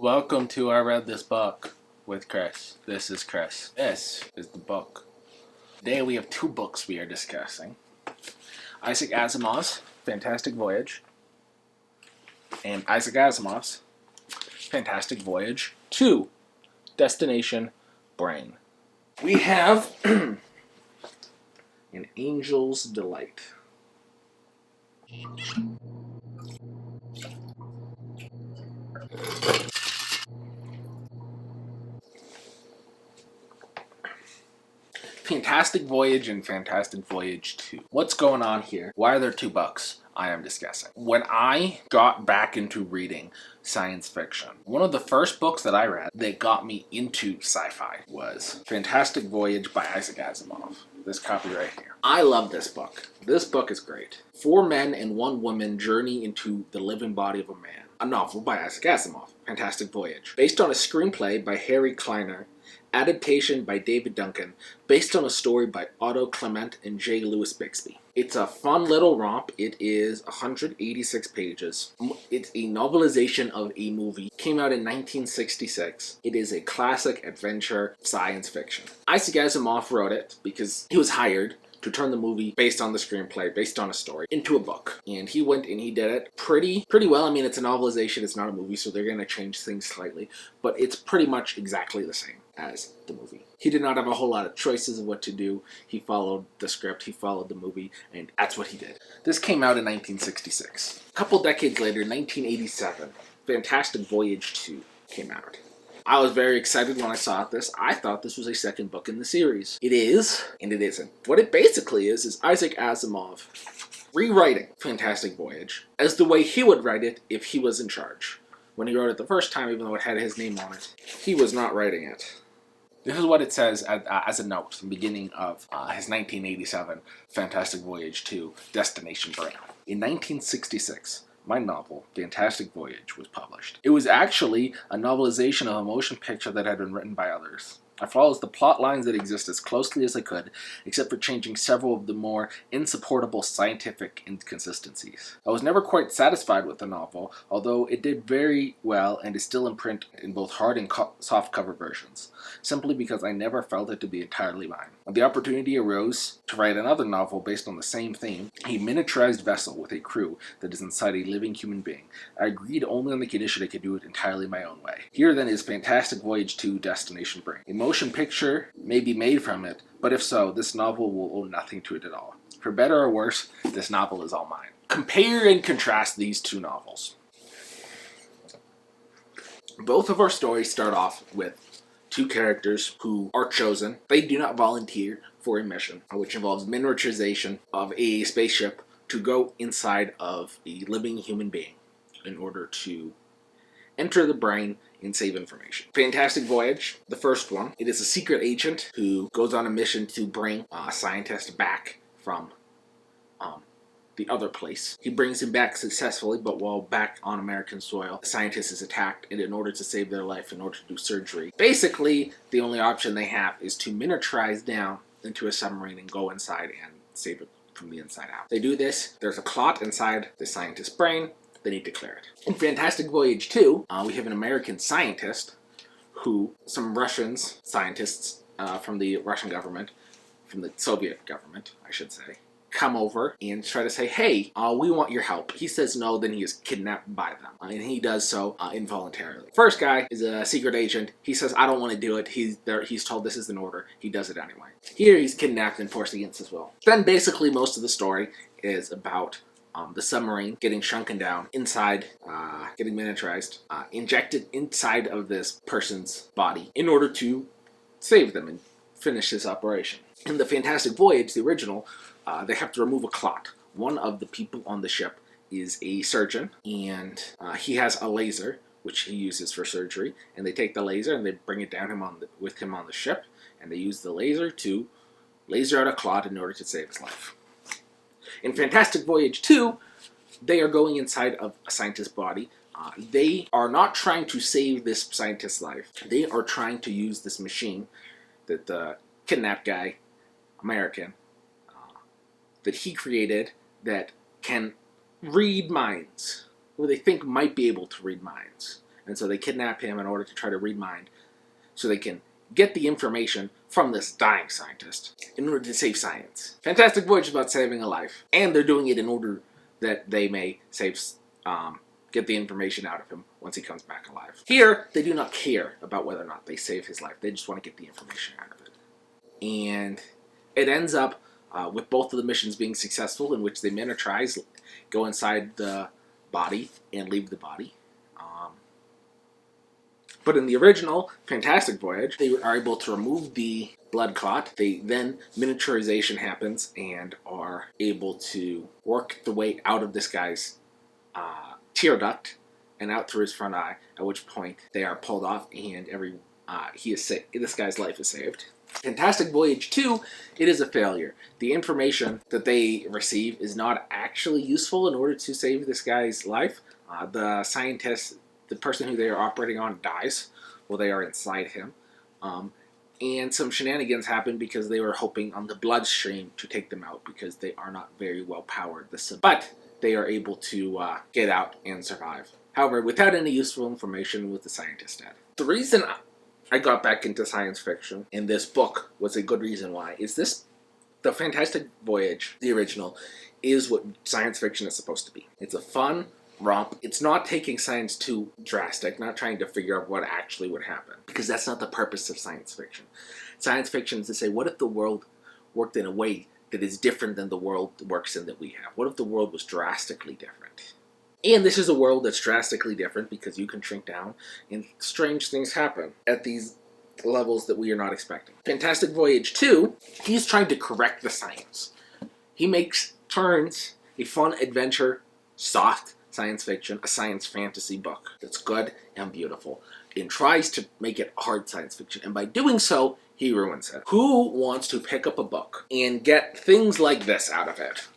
Welcome to I Read This Book with Chris. This is Chris. This is the book. Today we have two books we are discussing. Isaac Asimov's Fantastic Voyage and Isaac Asimov's Fantastic Voyage 2, Destination Brain. We have An Angel's Delight. Fantastic Voyage and Fantastic Voyage 2. What's going on here? Why are there two books I am discussing? When I got back into reading science fiction, one of the first books that I read that got me into sci-fi was Fantastic Voyage by Isaac Asimov. This copy right here. I love this book. This book is great. 4 men and 1 woman journey into the living body of a man. A novel by Isaac Asimov, Fantastic Voyage. Based on a screenplay by Harry Kleiner, adaptation by David Duncan, based on a story by Otto Clement and J. Louis Bixby. It's a fun little romp. It is 186 pages. It's a novelization of a movie. It came out in 1966. It is a classic adventure science fiction. Isaac Asimov wrote it because he was hired to turn the movie based on the screenplay, based on a story, into a book. And he went and he did it pretty well. I mean, it's a novelization, it's not a movie, so they're going to change things slightly, but it's pretty much exactly the same as the movie. He did not have a whole lot of choices of what to do. He followed the script, he followed the movie, and that's what he did. This came out in 1966. A couple decades later, 1987, Fantastic Voyage 2 came out. I was very excited when I saw this. I thought this was a second book in the series. It is, and it isn't. What it basically is Isaac Asimov rewriting Fantastic Voyage as the way he would write it if he was in charge. When he wrote it the first time, even though it had his name on it, he was not writing it. This is what it says as a note, the beginning of his 1987 Fantastic Voyage 2, Destination Brain. In 1966, my novel, Fantastic Voyage, was published. It was actually a novelization of a motion picture that had been written by others. I followed the plot lines that exist as closely as I could, except for changing several of the more insupportable scientific inconsistencies. I was never quite satisfied with the novel, although it did very well and is still in print in both hard and soft cover versions, simply because I never felt it to be entirely mine. When the opportunity arose to write another novel based on the same theme, a miniaturized vessel with a crew that is inside a living human being, I agreed only on the condition I could do it entirely my own way. Here then is Fantastic Voyage 2, Destination Brain. A motion picture may be made from it, but if so, this novel will owe nothing to it at all. For better or worse, this novel is all mine. Compare and contrast these two novels. Both of our stories start off with 2 characters who are chosen. They do not volunteer for a mission, which involves miniaturization of a spaceship to go inside of a living human being in order to enter the brain and save information. Fantastic Voyage, the first one. It is a secret agent who goes on a mission to bring a scientist back from the other place. He brings him back successfully, but while back on American soil, the scientist is attacked, and in order to save their life, in order to do surgery, basically the only option they have is to miniaturize down into a submarine and go inside and save it from the inside out. They do this. There's a clot inside the scientist's brain. They need to clear it. In Fantastic Voyage 2, we have an American scientist who some Russians, scientists from the Russian government, from the Soviet government, I should say, come over and try to say, hey, we want your help. He says no, then he is kidnapped by them. And he does so involuntarily. First guy is a secret agent. He says, I don't want to do it. He's told this is an order. He does it anyway. Here he's kidnapped and forced against his will. Then basically most of the story is about the submarine getting shrunken down inside, getting miniaturized, injected inside of this person's body in order to save them and finish this operation. In the Fantastic Voyage, the original, they have to remove a clot. One of the people on the ship is a surgeon, and he has a laser, which he uses for surgery, and they take the laser and they bring it down with him on the ship, and they use the laser to laser out a clot in order to save his life. In Fantastic Voyage 2, they are going inside of a scientist's body. They are not trying to save this scientist's life. They are trying to use this machine that the kidnapped guy, American, that he created that can read minds, or they think might be able to read minds. And so they kidnap him in order to try to read mind, so they can get the information from this dying scientist in order to save science. Fantastic Voyage is about saving a life, and they're doing it in order that they may save, get the information out of him once he comes back alive. Here, they do not care about whether or not they save his life. They just want to get the information out of it. And it ends up with both of the missions being successful, in which they miniaturize, go inside the body, and leave the body. But in the original Fantastic Voyage, they are able to remove the blood clot. Then miniaturization happens and are able to work the way out of this guy's tear duct and out through his front eye, at which point they are pulled off and this guy's life is saved. Fantastic Voyage 2, it is a failure. The information that they receive is not actually useful in order to save this guy's life. The scientist, the person who they are operating on, dies while they are inside him. And some shenanigans happen because they were hoping on the bloodstream to take them out, because they are not very well powered. But they are able to get out and survive. However, without any useful information with the scientist dead. The reason I got back into science fiction, and this book was a good reason why, is the Fantastic Voyage, the original, is what science fiction is supposed to be. It's a fun romp. It's not taking science too drastic, not trying to figure out what actually would happen, because that's not the purpose of science fiction. Science fiction is to say, what if the world worked in a way that is different than the world works in that we have? What if the world was drastically different? And this is a world that's drastically different because you can shrink down and strange things happen at these levels that we are not expecting. Fantastic Voyage 2, he's trying to correct the science. He turns a fun adventure, soft science fiction, a science fantasy book that's good and beautiful, and tries to make it hard science fiction, and by doing so, he ruins it. Who wants to pick up a book and get things like this out of it?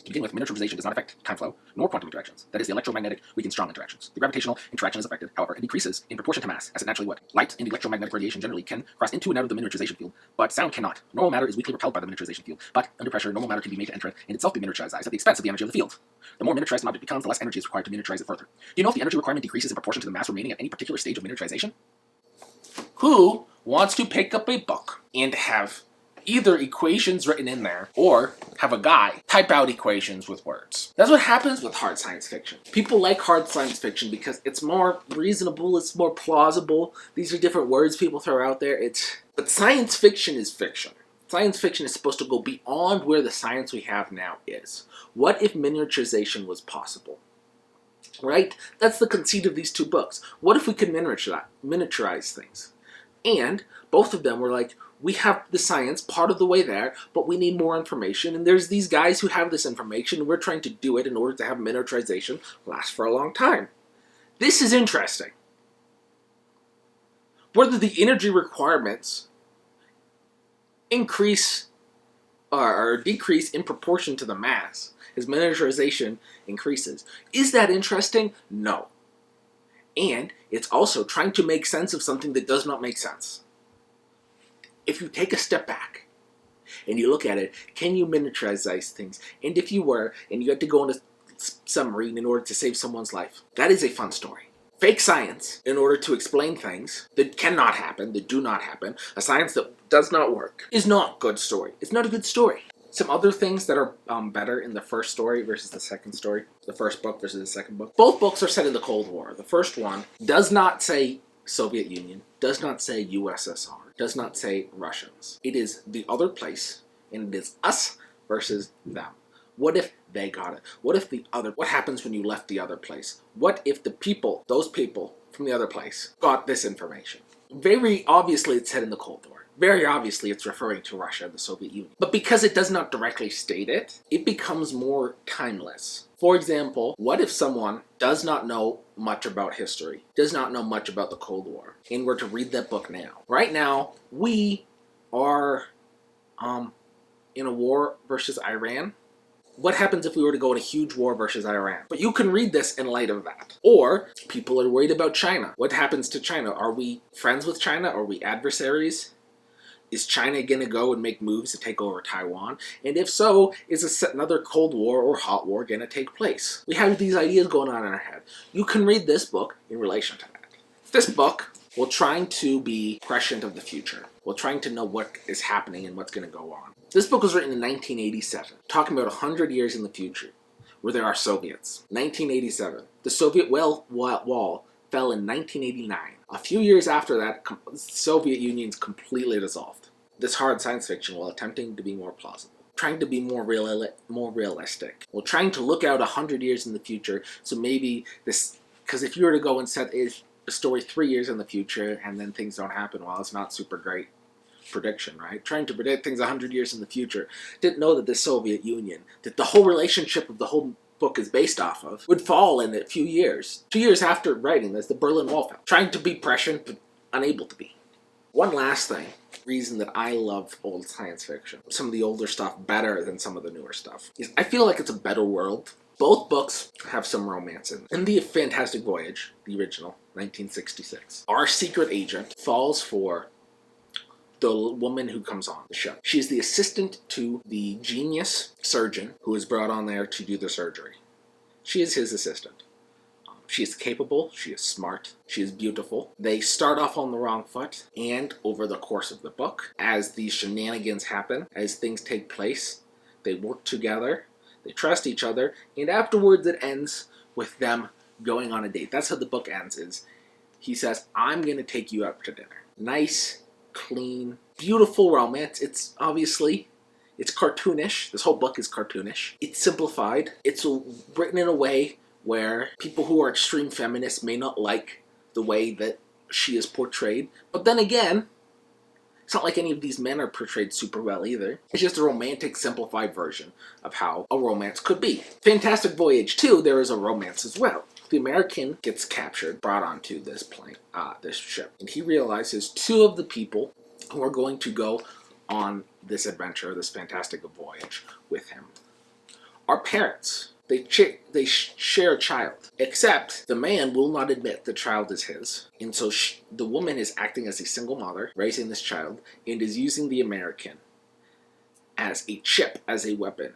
To begin with, miniaturization does not affect time flow, nor quantum interactions. That is, the electromagnetic weak and strong interactions. The gravitational interaction is affected, however, it decreases in proportion to mass, as it naturally would. Light and electromagnetic radiation generally can cross into and out of the miniaturization field, but sound cannot. Normal matter is weakly repelled by the miniaturization field, but under pressure, normal matter can be made to enter it and itself be miniaturized at the expense of the energy of the field. The more miniaturized an object becomes, the less energy is required to miniaturize it further. Do you know if the energy requirement decreases in proportion to the mass remaining at any particular stage of miniaturization? Who wants to pick up a book and have either equations written in there, or have a guy type out equations with words? That's what happens with hard science fiction. People like hard science fiction because it's more reasonable, it's more plausible. These are different words people throw out there. But science fiction is fiction. Science fiction is supposed to go beyond where the science we have now is. What if miniaturization was possible? Right? That's the conceit of these two books. What if we could miniaturize things? And both of them were like, we have the science part of the way there, but we need more information. And there's these guys who have this information, and we're trying to do it in order to have miniaturization last for a long time. This is interesting. Whether the energy requirements increase or decrease in proportion to the mass as miniaturization increases. Is that interesting? No. And it's also trying to make sense of something that does not make sense. If you take a step back and you look at it, can you miniaturize things? And if you were, and you had to go on a submarine in order to save someone's life, that is a fun story. Fake science in order to explain things that cannot happen, that do not happen, a science that does not work, is not a good story. It's not a good story. Some other things that are better in the first story versus the second story, the first book versus the second book. Both books are set in the Cold War. The first one does not say Soviet Union, does not say USSR, does not say Russians. It is the other place, and it is us versus them. What if they got it? What happens when you left the other place? What if those people from the other place got this information? Very obviously it's set in the Cold War. Very obviously it's referring to Russia and the Soviet Union. But because it does not directly state it, it becomes more timeless. For example, what if someone does not know much about history, does not know much about the Cold War, and were to read that book now? Right now, we are in a war versus Iran. What happens if we were to go in a huge war versus Iran? But you can read this in light of that. Or, people are worried about China. What happens to China? Are we friends with China? Are we adversaries? Is China going to go and make moves to take over Taiwan? And if so, is another Cold War or hot war going to take place? We have these ideas going on in our head. You can read this book in relation to that. This book, while trying to be prescient of the future, while trying to know what is happening and what's going to go on. This book was written in 1987, talking about 100 years in the future, where there are Soviets. 1987. The Soviet wall fell in 1989. A few years after that, the Soviet Union's completely dissolved. This hard science fiction while attempting to be more plausible, trying to be more realistic, while trying to look out 100 years in the future, so maybe this, because if you were to go and set a story 3 years in the future and then things don't happen, well, it's not super great prediction, right? Trying to predict things 100 years in the future, didn't know that the Soviet Union, that the whole relationship of the whole book is based off of, would fall in a few years. 2 years after writing this, the Berlin Wall fell. Trying to be prescient, but unable to be. One last thing, reason that I love old science fiction, some of the older stuff better than some of the newer stuff, is I feel like it's a better world. Both books have some romance in them. In The Fantastic Voyage, the original, 1966, our secret agent falls for the woman who comes on the ship. She's the assistant to the genius surgeon who is brought on there to do the surgery. She is his assistant. She is capable, she is smart, she is beautiful. They start off on the wrong foot, and over the course of the book, as these shenanigans happen, as things take place, they work together, they trust each other, and afterwards it ends with them going on a date. That's how the book ends, is he says, I'm going to take you out to dinner. Nice, clean, beautiful romance. It's cartoonish. This whole book is cartoonish. It's simplified. It's written in a way where people who are extreme feminists may not like the way that she is portrayed. But then again, it's not like any of these men are portrayed super well either. It's just a romantic, simplified version of how a romance could be. Fantastic Voyage 2, there is a romance as well. The American gets captured, brought onto this plane, this ship, and he realizes two of the people who are going to go on this adventure, this fantastic voyage with him, are parents. They share a child, except the man will not admit the child is his. And so the woman is acting as a single mother, raising this child, and is using the American as a chip, as a weapon,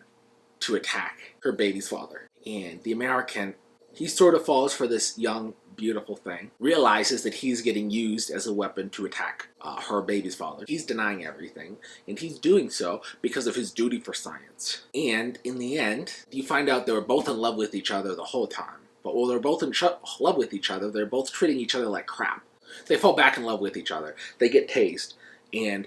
to attack her baby's father. And the American, he sort of falls for this young, beautiful thing, realizes that he's getting used as a weapon to attack her baby's father. He's denying everything, and he's doing so because of his duty for science. And in the end, you find out they were both in love with each other the whole time. But while they're both in love with each other, they're both treating each other like crap. They fall back in love with each other. They get tased, and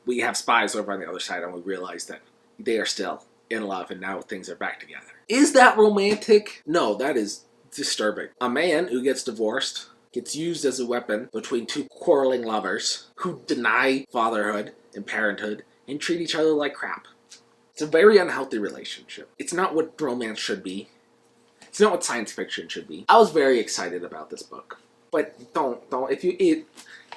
we have spies over on the other side, and we realize that they are still in love, and now things are back together. Is that romantic? No, that is disturbing. A man who gets divorced gets used as a weapon between two quarreling lovers who deny fatherhood and parenthood and treat each other like crap. It's a very unhealthy relationship. It's not what romance should be. It's not what science fiction should be. I was very excited about this book. But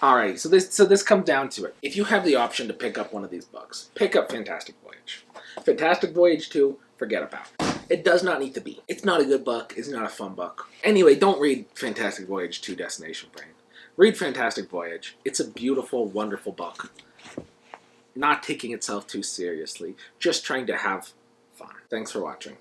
alright, so this comes down to it. If you have the option to pick up one of these books, pick up Fantastic Voyage. Fantastic Voyage 2, forget about it. It does not need to be. It's not a good book. It's not a fun book. Anyway, don't read Fantastic Voyage 2 Destination Brain. Read Fantastic Voyage. It's a beautiful, wonderful book. Not taking itself too seriously. Just trying to have fun. Thanks for watching.